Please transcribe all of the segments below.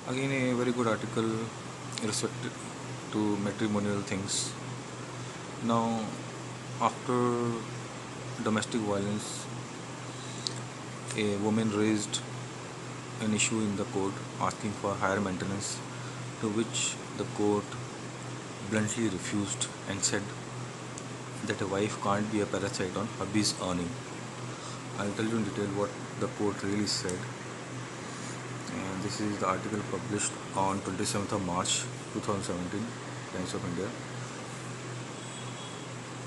Again, a very good article respected to matrimonial things. Now, after domestic violence, a woman raised an issue in the court asking for higher maintenance, to which the court bluntly refused and said that a wife can't be a parasite on hubby's earning. I'll tell you in detail what the court really said. And this is the article published on 27th of March 2017, Times of India.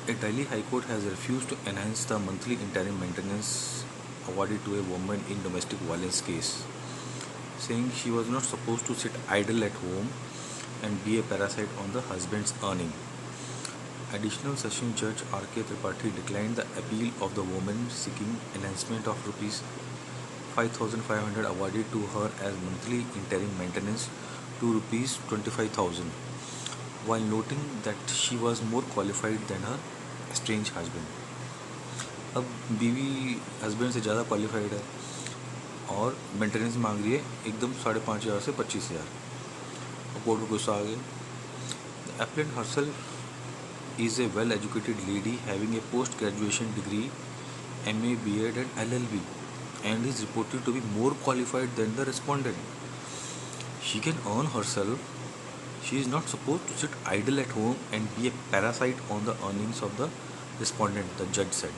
A Delhi High Court has refused to enhance the monthly interim maintenance awarded to a woman in domestic violence case, saying she was not supposed to sit idle at home and be a parasite on the husband's earning. Additional Session Judge R.K. Tripathi declined the appeal of the woman seeking enhancement of rupees 5,500 awarded to her as monthly interim maintenance to rupees 25,000, while noting that she was more qualified than her estranged husband. अब बीवी husband से ज़्यादा qualified है और maintenance मांग रही है एकदम 5,500 से 25,000, और कोर्ट में गुस्सा आ गया. The applicant herself is a well-educated lady having a post-graduation degree, MA, B.Ed and LLB, and is reported to be more qualified than the respondent. She can earn herself. She is not supposed to sit idle at home and be a parasite on the earnings of the respondent, the judge said.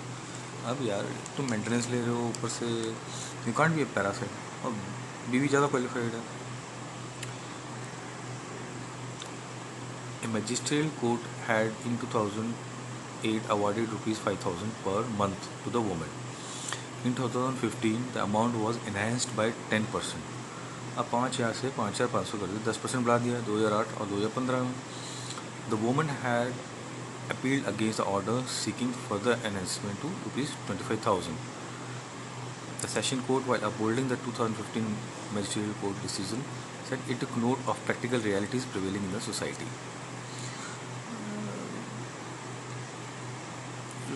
अब यार तुम maintenance ले रहे हो, ऊपर से you can't be A parasite, और बीवी ज़्यादा क्वालिफाइड है. A magisterial court had in 2008 awarded rupees 5,000 per month to the woman. In 2015, the amount was enhanced by 10%. अब 5,000 से 5,500 कर दिया, 10% बढ़ा दिया 2008 और 2015 में. The woman had appealed against the order seeking further enhancement to rupees 25,000. The Session Court, while upholding the 2015 magisterial court decision, said it took note of practical realities prevailing in the society.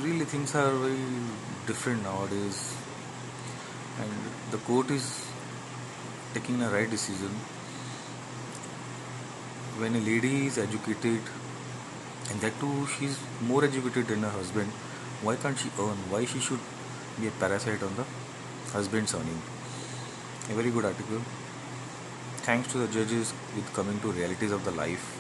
Really, things are very different nowadays, and the court is taking a right decision. When a lady is educated, and that too she is more educated than her husband, why can't she earn? Why she should be a parasite on the husband's earning? A very good article. Thanks to the judges with coming to realities of the life.